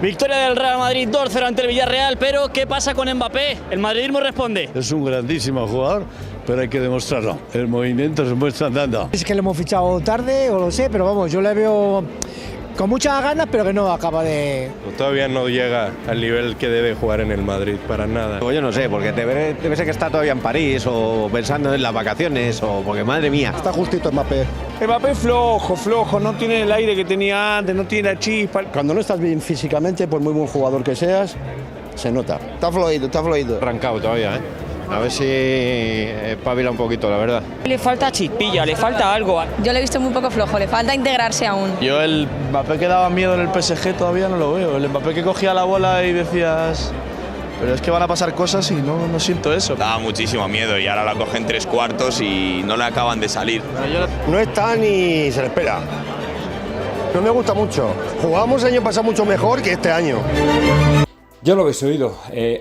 Victoria del Real Madrid 2-0 ante el Villarreal, pero ¿qué pasa con Mbappé? El madridismo responde. Es un grandísimo jugador, pero hay que demostrarlo. El movimiento se muestra andando. Es que lo hemos fichado tarde, o lo sé, pero vamos, yo le veo con muchas ganas, pero que no acaba de... Todavía no llega al nivel que debe jugar en el Madrid, para nada. Yo no sé, porque debe ser que está todavía en París o pensando en las vacaciones, o porque madre mía. Está justito Mbappé. Mbappé flojo, no tiene el aire que tenía antes, no tiene la chispa. Cuando no estás bien físicamente, por muy buen jugador que seas, se nota. Está fluido. Arrancado todavía, ¿eh? A ver si espabila un poquito, la verdad. Le falta chispilla, le falta algo. Yo lo he visto muy poco flojo, le falta integrarse aún. Yo el Mbappé que daba miedo en el PSG todavía no lo veo. El Mbappé que cogía la bola y decías... Pero es que van a pasar cosas y no siento eso. Daba muchísimo miedo y ahora la cogen 3/4 y no le acaban de salir. No está ni se le espera. No me gusta mucho. Jugamos el año pasado mucho mejor que este año. Ya lo habéis oído,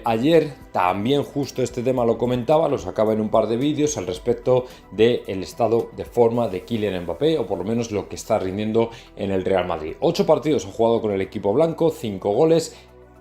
ayer también justo este tema lo comentaba, lo sacaba en un par de vídeos al respecto del estado de forma de Kylian Mbappé, o por lo menos lo que está rindiendo en el Real Madrid. 8 partidos ha jugado con el equipo blanco, 5 goles,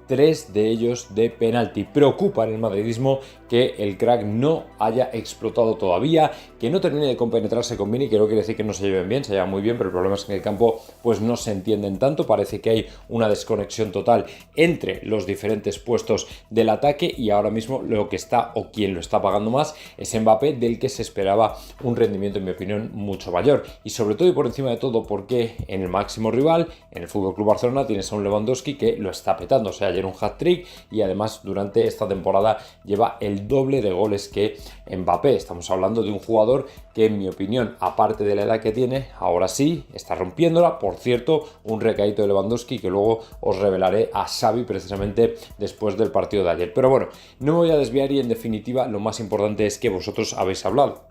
3 de ellos de penalti. Preocupa en el madridismo que el crack no haya explotado todavía, que no termine de compenetrarse con Vini, que no quiere decir que no se lleven bien, se llevan muy bien, pero el problema es que en el campo pues no se entienden tanto, parece que hay una desconexión total entre los diferentes puestos del ataque y ahora mismo lo que está o quien lo está pagando más es Mbappé, del que se esperaba un rendimiento en mi opinión mucho mayor y sobre todo y por encima de todo porque en el máximo rival, en el FC Barcelona, tienes a un Lewandowski que lo está petando, o sea, ayer un hat-trick y además durante esta temporada lleva el doble de goles que Mbappé. Estamos hablando de un jugador que en mi opinión, aparte de la edad que tiene, ahora sí está rompiéndola. Por cierto, un recaído de Lewandowski que luego os revelaré a Xavi precisamente después del partido de ayer. Pero bueno, no me voy a desviar y en definitiva lo más importante es que vosotros habéis hablado.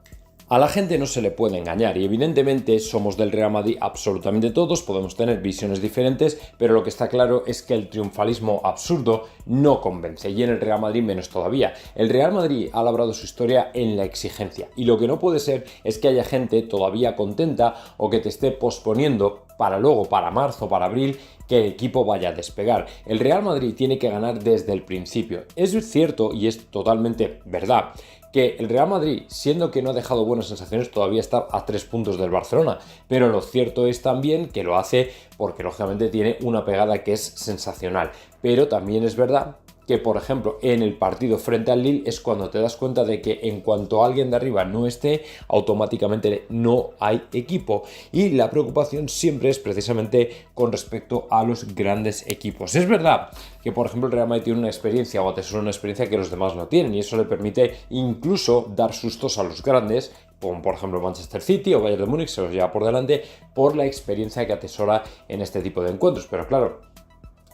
A la gente no se le puede engañar y evidentemente somos del Real Madrid absolutamente todos, podemos tener visiones diferentes, pero lo que está claro es que el triunfalismo absurdo no convence y en el Real Madrid menos todavía. El Real Madrid ha labrado su historia en la exigencia y lo que no puede ser es que haya gente todavía contenta o que te esté posponiendo para luego, para marzo, para abril, que el equipo vaya a despegar. El Real Madrid tiene que ganar desde el principio. Es cierto y es totalmente verdad que el Real Madrid, siendo que no ha dejado buenas sensaciones, todavía está a 3 puntos del Barcelona, pero lo cierto es también que lo hace porque lógicamente tiene una pegada que es sensacional, pero también es verdad que, por ejemplo, en el partido frente al Lille es cuando te das cuenta de que en cuanto alguien de arriba no esté, automáticamente no hay equipo. Y la preocupación siempre es precisamente con respecto a los grandes equipos. Es verdad que, por ejemplo, el Real Madrid tiene una experiencia o atesora una experiencia que los demás no tienen y eso le permite incluso dar sustos a los grandes, como por ejemplo Manchester City o Bayern de Múnich, se los lleva por delante por la experiencia que atesora en este tipo de encuentros. Pero claro,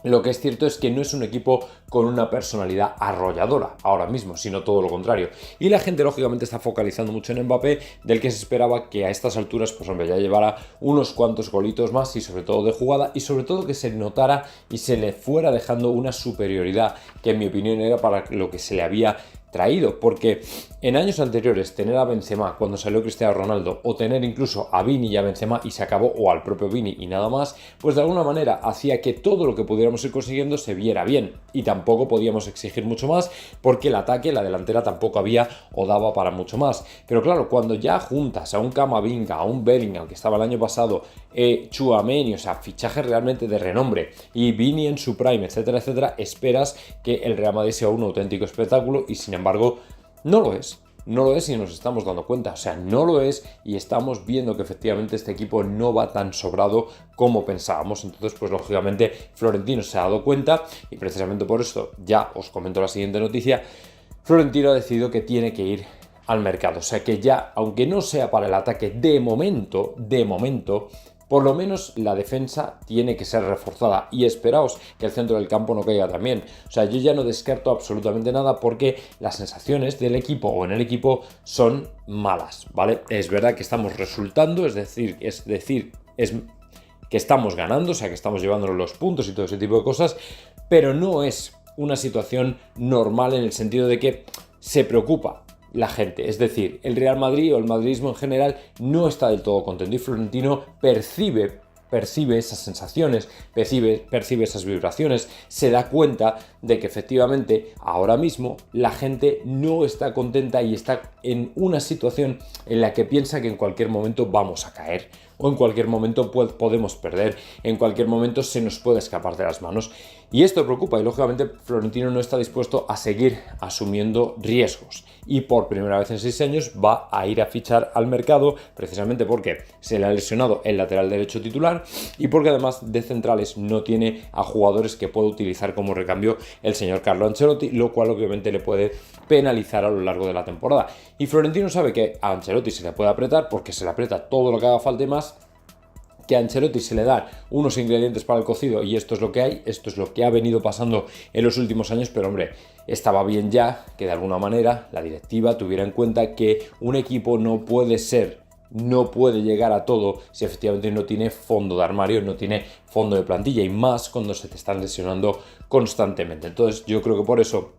lo que es cierto es que no es un equipo con una personalidad arrolladora ahora mismo, sino todo lo contrario. Y la gente lógicamente está focalizando mucho en Mbappé, del que se esperaba que a estas alturas pues hombre, ya llevara unos cuantos golitos más y sobre todo de jugada y sobre todo que se notara y se le fuera dejando una superioridad que en mi opinión era para lo que se le había traído, porque en años anteriores tener a Benzema cuando salió Cristiano Ronaldo o tener incluso a Vini y a Benzema y se acabó, o al propio Vini y nada más, pues de alguna manera hacía que todo lo que pudiéramos ir consiguiendo se viera bien y tampoco podíamos exigir mucho más porque el ataque, la delantera tampoco había o daba para mucho más. Pero claro, cuando ya juntas a un Camavinga, a un Bellingham que estaba el año pasado, Tchouaméni, o sea, fichajes realmente de renombre y Vini en su prime, etcétera, etcétera, esperas que el Real Madrid sea un auténtico espectáculo y sin embargo no lo es. No lo es y nos estamos dando cuenta, o sea, no lo es y estamos viendo que efectivamente este equipo no va tan sobrado como pensábamos. Entonces, pues lógicamente Florentino se ha dado cuenta y precisamente por esto ya os comento la siguiente noticia. Florentino ha decidido que tiene que ir al mercado, o sea que ya, aunque no sea para el ataque de momento, por lo menos la defensa tiene que ser reforzada y esperaos que el centro del campo no caiga también. O sea, yo ya no descarto absolutamente nada porque las sensaciones del equipo o en el equipo son malas, ¿vale? Es verdad que estamos resultando, es decir, que estamos ganando, o sea, que estamos llevándonos los puntos y todo ese tipo de cosas, pero no es una situación normal en el sentido de que se preocupa la gente, es decir, el Real Madrid o el madridismo en general no está del todo contento y Florentino percibe percibe esas sensaciones, percibe esas vibraciones, se da cuenta de que efectivamente ahora mismo la gente no está contenta y está en una situación en la que piensa que en cualquier momento vamos a caer o en cualquier momento podemos perder, en cualquier momento se nos puede escapar de las manos. Y esto preocupa y lógicamente Florentino no está dispuesto a seguir asumiendo riesgos y por primera vez en 6 años va a ir a fichar al mercado precisamente porque se le ha lesionado el lateral derecho titular y porque además de centrales no tiene a jugadores que pueda utilizar como recambio el señor Carlo Ancelotti, lo cual obviamente le puede penalizar a lo largo de la temporada. Y Florentino sabe que a Ancelotti se le puede apretar porque se le aprieta todo lo que haga falta y más, que a Ancelotti se le dan unos ingredientes para el cocido y esto es lo que hay, esto es lo que ha venido pasando en los últimos años, pero hombre, estaba bien ya que de alguna manera la directiva tuviera en cuenta que un equipo no puede llegar a todo si efectivamente no tiene fondo de armario, no tiene fondo de plantilla y más cuando se te están lesionando constantemente. Entonces yo creo que por eso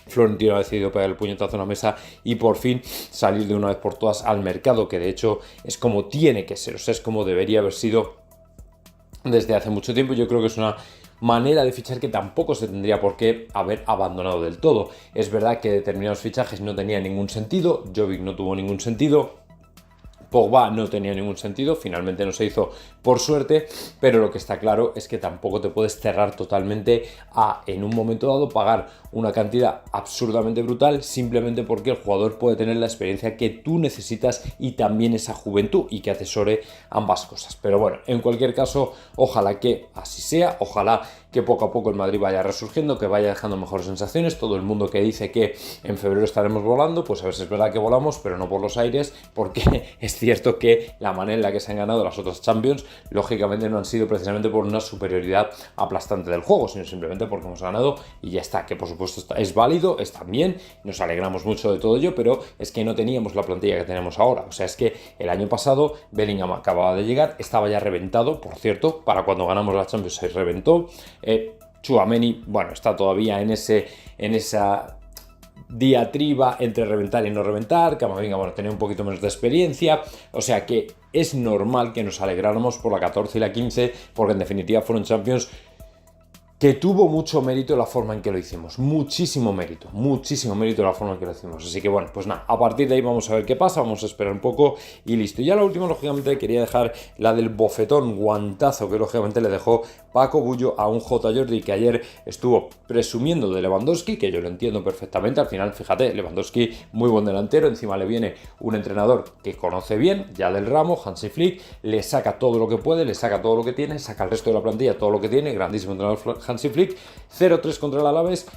Florentino ha decidido pegar el puñetazo en la mesa y por fin salir de una vez por todas al mercado, que de hecho es como tiene que ser, o sea, es como debería haber sido desde hace mucho tiempo. Yo creo que es una manera de fichar que tampoco se tendría por qué haber abandonado del todo. Es verdad que determinados fichajes no tenían ningún sentido, Jovic no tuvo ningún sentido, Pogba no tenía ningún sentido, finalmente no se hizo por suerte, pero lo que está claro es que tampoco te puedes cerrar totalmente a, en un momento dado, pagar una cantidad absurdamente brutal simplemente porque el jugador puede tener la experiencia que tú necesitas y también esa juventud y que atesore ambas cosas. Pero bueno, en cualquier caso, ojalá que así sea, ojalá que poco a poco el Madrid vaya resurgiendo, que vaya dejando mejores sensaciones. Todo el mundo que dice que en febrero estaremos volando, pues a ver si es verdad que volamos, pero no por los aires, porque es cierto que la manera en la que se han ganado las otras Champions, lógicamente no han sido precisamente por una superioridad aplastante del juego, sino simplemente porque hemos ganado y ya está, que por supuesto es válido, está bien, nos alegramos mucho de todo ello, pero es que no teníamos la plantilla que tenemos ahora. O sea, es que el año pasado Bellingham acababa de llegar, estaba ya reventado, por cierto, para cuando ganamos la Champions se reventó. Tchouaméni, bueno, está todavía en esa diatriba entre reventar y no reventar. Camavinga, bueno, tenía un poquito menos de experiencia, o sea que es normal que nos alegráramos por la 14 y la 15, porque en definitiva fueron Champions que tuvo mucho mérito la forma en que lo hicimos, muchísimo mérito la forma en que lo hicimos. Así que bueno, pues nada, a partir de ahí vamos a ver qué pasa, vamos a esperar un poco y listo. Y ya la última, lógicamente, quería dejar la del bofetón, guantazo que lógicamente le dejó Paco Bullo a un J. Jordi que ayer estuvo presumiendo de Lewandowski, que yo lo entiendo perfectamente. Al final, fíjate, Lewandowski, muy buen delantero, encima le viene un entrenador que conoce bien, ya del ramo, Hansi Flick, le saca todo lo que puede, le saca todo lo que tiene, saca al resto de la plantilla todo lo que tiene, grandísimo entrenador Hansi Flick. 0-3 contra el Alavés,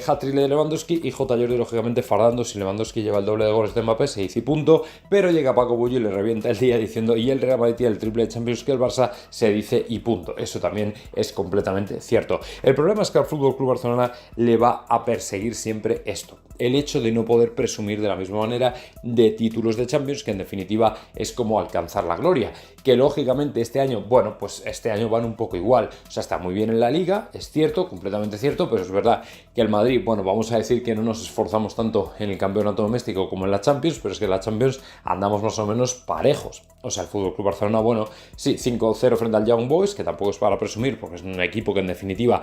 hat-trick de Lewandowski y J. Jordi lógicamente fardando. Si Lewandowski lleva el doble de goles de Mbappé, se dice y punto, pero llega Paco Bullo y le revienta el día diciendo y el Real Madrid tiene el triple de Champions que el Barça, se dice y punto. Eso también es completamente cierto. El problema es que al FC Barcelona le va a perseguir siempre esto, el hecho de no poder presumir de la misma manera de títulos de Champions, que en definitiva es como alcanzar la gloria, que lógicamente este año, bueno, pues este año van un poco igual. O sea, está muy bien en la Liga, es cierto, completamente cierto, pero es verdad que el Madrid, bueno, vamos a decir que no nos esforzamos tanto en el campeonato doméstico como en la Champions, pero es que en la Champions andamos más o menos parejos. O sea, el FC Barcelona, bueno, sí, 5-0 frente al Young Boys, que tampoco es para presumir, porque es un equipo que en definitiva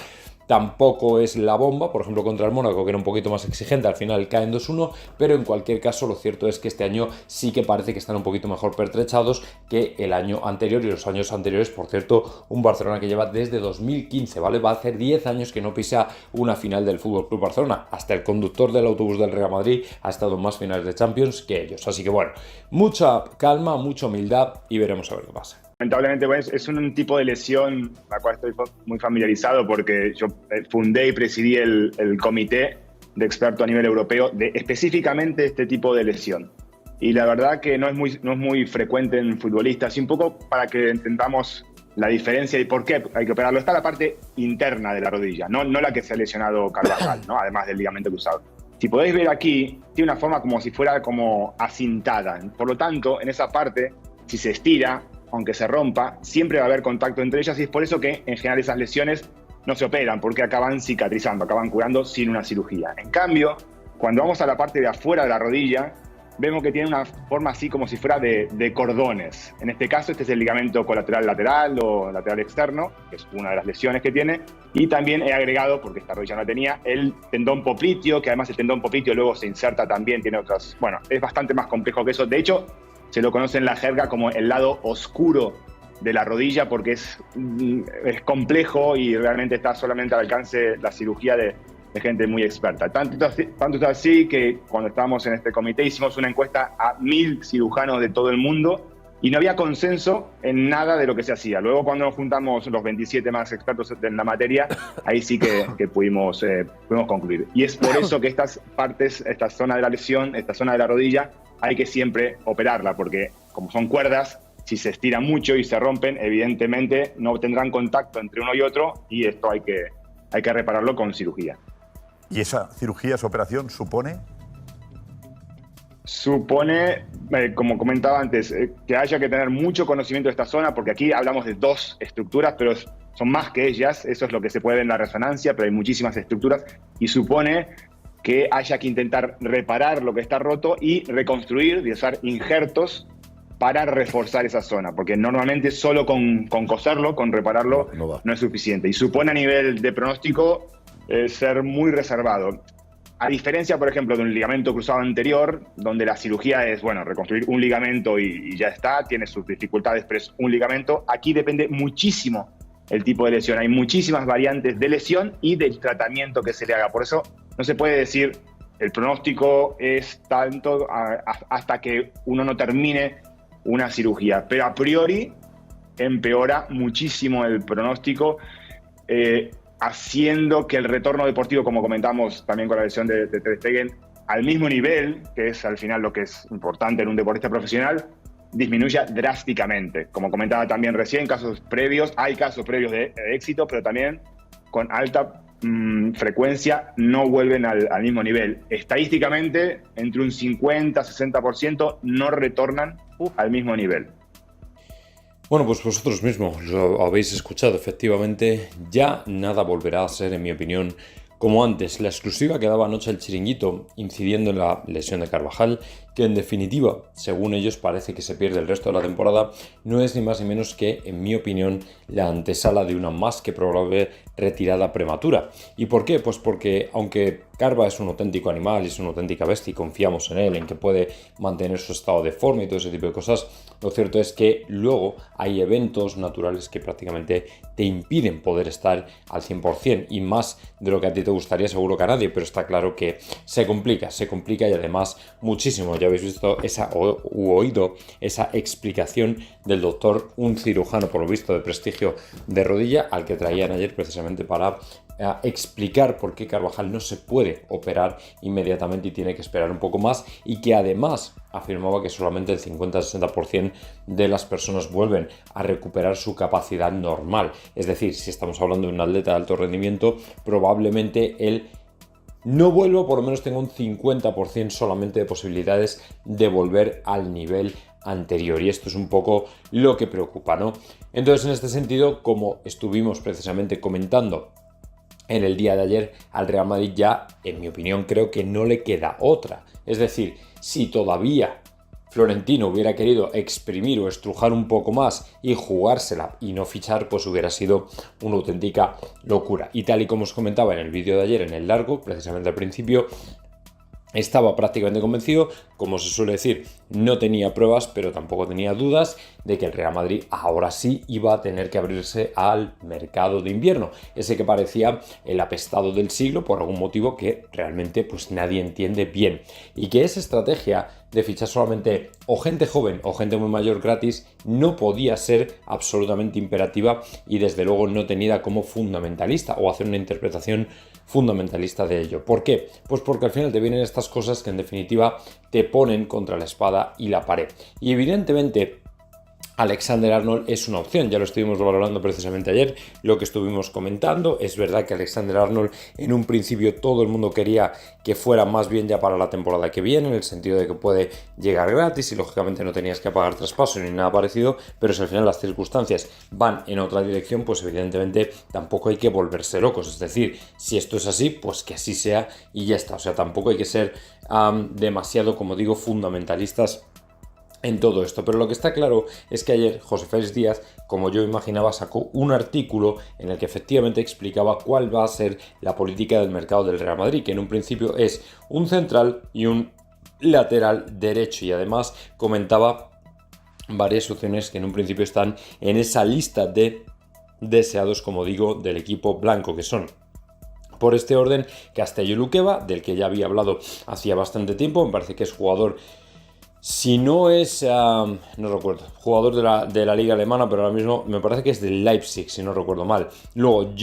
tampoco es la bomba. Por ejemplo, contra el Mónaco, que era un poquito más exigente, al final caen 2-1, pero en cualquier caso lo cierto es que este año sí que parece que están un poquito mejor pertrechados que el año anterior y los años anteriores. Por cierto, un Barcelona que lleva desde 2015, ¿vale? Va a hacer 10 años que no pisa una final del FC Barcelona. Hasta el conductor del autobús del Real Madrid ha estado en más finales de Champions que ellos. Así que bueno, mucha calma, mucha humildad y veremos a ver qué pasa. Lamentablemente, pues, es un tipo de lesión a la cual estoy muy familiarizado porque yo fundé y presidí el comité de expertos a nivel europeo de específicamente este tipo de lesión. Y la verdad que no es muy frecuente en futbolistas, y un poco para que entendamos la diferencia y por qué hay que operarlo. Está la parte interna de la rodilla, no la que se ha lesionado Carvajal, ¿no? Además del ligamento cruzado. Si podéis ver aquí, tiene una forma como si fuera como acintada. Por lo tanto, en esa parte, si se estira, aunque se rompa, siempre va a haber contacto entre ellas, y es por eso que en general esas lesiones no se operan, porque acaban cicatrizando, acaban curando sin una cirugía. En cambio, cuando vamos a la parte de afuera de la rodilla, vemos que tiene una forma así como si fuera de cordones. En este caso, este es el ligamento colateral lateral o lateral externo, que es una de las lesiones que tiene. Y también he agregado, porque esta rodilla no tenía, el tendón popliteo, que además el tendón popliteo luego se inserta también, tiene otras... Bueno, es bastante más complejo que eso. De hecho, se lo conoce en la jerga como el lado oscuro de la rodilla, porque es complejo y realmente está solamente al alcance la cirugía de gente muy experta. Tanto es así que cuando estábamos en este comité hicimos una encuesta a 1000 cirujanos de todo el mundo y no había consenso en nada de lo que se hacía. Luego cuando nos juntamos los 27 más expertos en la materia, ahí sí que pudimos concluir. Y es por eso que estas partes, esta zona de la lesión, esta zona de la rodilla, hay que siempre operarla, porque como son cuerdas, si se estira mucho y se rompen, evidentemente no tendrán contacto entre uno y otro y esto hay que repararlo con cirugía. ¿Y esa cirugía, esa operación supone? Supone, como comentaba antes, que haya que tener mucho conocimiento de esta zona, porque aquí hablamos de 2 estructuras, pero son más que ellas, eso es lo que se puede ver en la resonancia, pero hay muchísimas estructuras, y supone que haya que intentar reparar lo que está roto y reconstruir y usar injertos para reforzar esa zona, porque normalmente solo con coserlo, con repararlo, no es suficiente. Y supone a nivel de pronóstico ser muy reservado. A diferencia, por ejemplo, de un ligamento cruzado anterior, donde la cirugía es, bueno, reconstruir un ligamento y ya está, tiene sus dificultades, pero es un ligamento. Aquí depende muchísimo el tipo de lesión. Hay muchísimas variantes de lesión y del tratamiento que se le haga. Por eso no se puede decir el pronóstico es tanto hasta que uno no termine una cirugía. Pero a priori empeora muchísimo el pronóstico, haciendo que el retorno deportivo, como comentamos también con la lesión de Ter Stegen, al mismo nivel, que es al final lo que es importante en un deportista profesional, disminuya drásticamente. Como comentaba también recién, hay casos previos de éxito, pero también con alta frecuencia no vuelven al mismo nivel. Estadísticamente, entre un 50-60% no retornan al mismo nivel. Bueno, pues vosotros mismos lo habéis escuchado, efectivamente, ya nada volverá a ser, en mi opinión, como antes. La exclusiva que daba anoche el Chiringuito, incidiendo en la lesión de Carvajal, que en definitiva, según ellos, parece que se pierde el resto de la temporada, no es ni más ni menos que, en mi opinión, la antesala de una más que probable retirada prematura. ¿Y por qué? Pues porque, aunque Carva es un auténtico animal, es una auténtica bestia y confiamos en él, en que puede mantener su estado de forma y todo ese tipo de cosas, lo cierto es que luego hay eventos naturales que prácticamente te impiden poder estar al 100%, y más de lo que a ti te gustaría, seguro que a nadie, pero está claro que se complica y además muchísimo. Ya habéis visto oído esa explicación del doctor, un cirujano por lo visto de prestigio de rodilla, al que traían ayer precisamente para explicar por qué Carvajal no se puede operar inmediatamente y tiene que esperar un poco más, y que además afirmaba que solamente el 50-60% de las personas vuelven a recuperar su capacidad normal. Es decir, si estamos hablando de un atleta de alto rendimiento, probablemente él no vuelvo, por lo menos tengo un 50% solamente de posibilidades de volver al nivel anterior, y esto es un poco lo que preocupa, ¿no? Entonces, en este sentido, como estuvimos precisamente comentando en el día de ayer, al Real Madrid ya, en mi opinión, creo que no le queda otra. Es decir, si todavía Florentino hubiera querido exprimir o estrujar un poco más y jugársela y no fichar, pues hubiera sido una auténtica locura. Y tal y como os comentaba en el vídeo de ayer, en el largo, precisamente al principio, estaba prácticamente convencido, como se suele decir, no tenía pruebas, pero tampoco tenía dudas de que el Real Madrid ahora sí iba a tener que abrirse al mercado de invierno, ese que parecía el apestado del siglo por algún motivo que realmente pues nadie entiende bien, y que esa estrategia de fichar solamente o gente joven o gente muy mayor gratis no podía ser absolutamente imperativa y desde luego no tenida como fundamentalista o hacer una interpretación fundamentalista de ello. ¿Por qué? Pues porque al final te vienen estas cosas que en definitiva te ponen contra la espada y la pared. Y evidentemente Alexander-Arnold es una opción, ya lo estuvimos valorando precisamente ayer, lo que estuvimos comentando. Es verdad que Alexander-Arnold en un principio todo el mundo quería que fuera más bien ya para la temporada que viene, en el sentido de que puede llegar gratis y lógicamente no tenías que pagar traspaso ni nada parecido, pero si al final las circunstancias van en otra dirección, pues evidentemente tampoco hay que volverse locos. Es decir, si esto es así, pues que así sea y ya está. O sea, tampoco hay que ser demasiado, como digo, fundamentalistas en todo esto. Pero lo que está claro es que ayer José Félix Díaz, como yo imaginaba, sacó un artículo en el que efectivamente explicaba cuál va a ser la política del mercado del Real Madrid, que en un principio es un central y un lateral derecho, y además comentaba varias opciones que en un principio están en esa lista de deseados, como digo, del equipo blanco, que son, por este orden, Castelló Luqueva, del que ya había hablado hacía bastante tiempo. Me parece que es jugador, si no es, no recuerdo, jugador de la liga alemana, pero ahora mismo me parece que es del Leipzig, si no recuerdo mal. Luego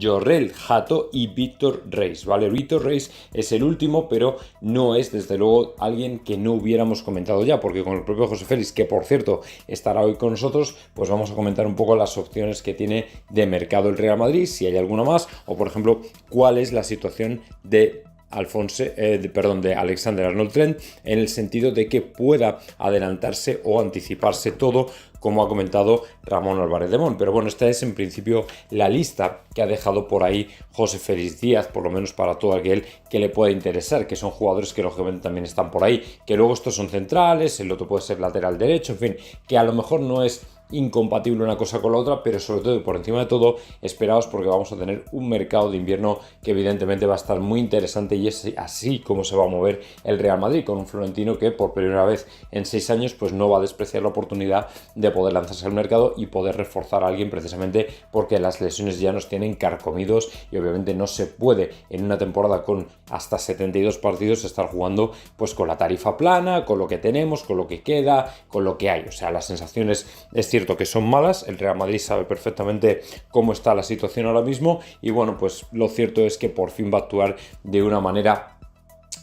Jorrel Hato y Víctor Reis, ¿vale? Víctor Reis es el último, pero no es desde luego alguien que no hubiéramos comentado ya, porque con el propio José Félix, que por cierto estará hoy con nosotros, pues vamos a comentar un poco las opciones que tiene de mercado el Real Madrid, si hay alguna más, o por ejemplo, cuál es la situación de de Alexander-Arnold Trent, en el sentido de que pueda adelantarse o anticiparse todo, como ha comentado Ramón Álvarez de Mon. Pero bueno, esta es en principio la lista que ha dejado por ahí José Félix Díaz, por lo menos para todo aquel que le pueda interesar, que son jugadores que lógicamente también están por ahí, que luego estos son centrales, el otro puede ser lateral derecho, en fin, que a lo mejor no es incompatible una cosa con la otra, pero sobre todo y por encima de todo, esperaos, porque vamos a tener un mercado de invierno que evidentemente va a estar muy interesante, y es así como se va a mover el Real Madrid, con un Florentino que por primera vez en 6 años pues no va a despreciar la oportunidad de poder lanzarse al mercado y poder reforzar a alguien, precisamente porque las lesiones ya nos tienen carcomidos y obviamente no se puede en una temporada con hasta 72 partidos estar jugando pues con la tarifa plana, con lo que tenemos, con lo que queda, con lo que hay. O sea, las sensaciones es cierto que son malas, el Real Madrid sabe perfectamente cómo está la situación ahora mismo, y bueno, pues lo cierto es que por fin va a actuar de una manera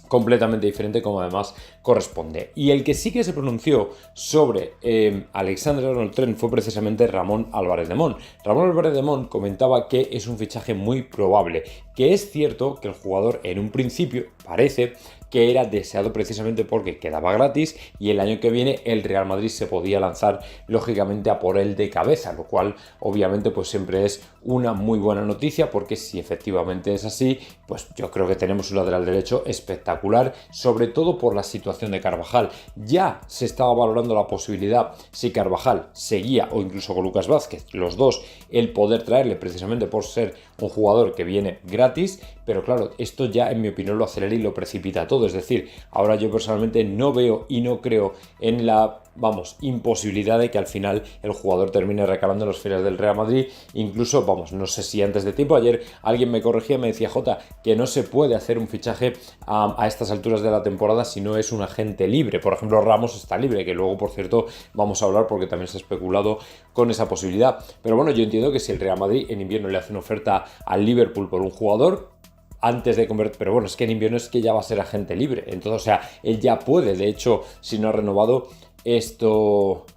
completamente diferente, como además corresponde. Y el que sí que se pronunció sobre Alexander-Arnold Trent fue precisamente Ramón Álvarez de Mon. Ramón Álvarez de Mon comentaba que es un fichaje muy probable, que es cierto que el jugador en un principio parece que era deseado precisamente porque quedaba gratis y el año que viene el Real Madrid se podía lanzar lógicamente a por él de cabeza, lo cual obviamente pues siempre es una muy buena noticia, porque si efectivamente es así, pues yo creo que tenemos un lateral derecho espectacular, sobre todo por la situación de Carvajal. Ya se estaba valorando la posibilidad, si Carvajal seguía o incluso con Lucas Vázquez, los dos, el poder traerle precisamente por ser un jugador que viene gratis, pero claro, esto ya en mi opinión lo acelera y lo precipita todo. Es decir, ahora yo personalmente no veo y no creo en la imposibilidad de que al final el jugador termine recalando en los fines del Real Madrid. Incluso, no sé si antes de tiempo, ayer alguien me corregía y me decía, Jota, que no se puede hacer un fichaje a estas alturas de la temporada si no es un agente libre. Por ejemplo, Ramos está libre, que luego, por cierto, vamos a hablar porque también se ha especulado con esa posibilidad. Pero bueno, yo entiendo que si el Real Madrid en invierno le hace una oferta al Liverpool por un jugador, antes de convertir, pero bueno, es que en invierno es que ya va a ser agente libre, entonces, o sea, él ya puede, de hecho, si no ha renovado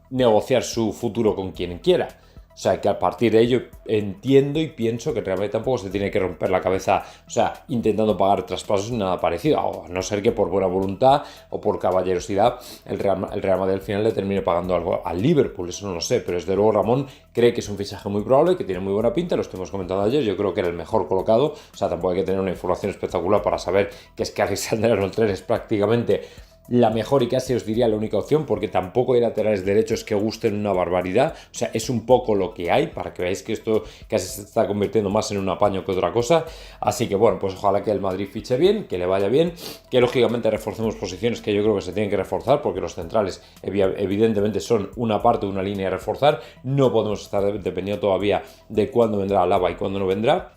negociar su futuro con quien quiera. O sea, que a partir de ello entiendo y pienso que realmente tampoco se tiene que romper la cabeza, o sea, intentando pagar traspasos ni nada parecido, a no ser que por buena voluntad o por caballerosidad el Real Madrid al final le termine pagando algo al Liverpool, eso no lo sé, pero desde luego Ramón cree que es un fichaje muy probable, que tiene muy buena pinta, lo estuvimos comentando ayer, yo creo que era el mejor colocado, o sea, tampoco hay que tener una información espectacular para saber que es que Alexander-Arnold Trent es prácticamente la mejor y casi os diría la única opción, porque tampoco hay laterales derechos que gusten una barbaridad. O sea, es un poco lo que hay, para que veáis que esto casi se está convirtiendo más en un apaño que otra cosa. Así que bueno, pues ojalá que el Madrid fiche bien, que le vaya bien, que lógicamente reforcemos posiciones que yo creo que se tienen que reforzar, porque los centrales evidentemente son una parte de una línea a reforzar. No podemos estar dependiendo todavía de cuándo vendrá Alaba y cuándo no vendrá.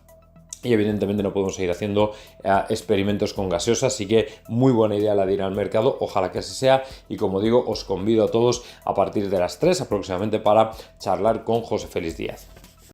Y evidentemente no podemos seguir haciendo experimentos con gaseosa, así que muy buena idea la de ir al mercado, ojalá que así sea, y como digo, os convido a todos a partir de las 3 aproximadamente para charlar con José Félix Díaz.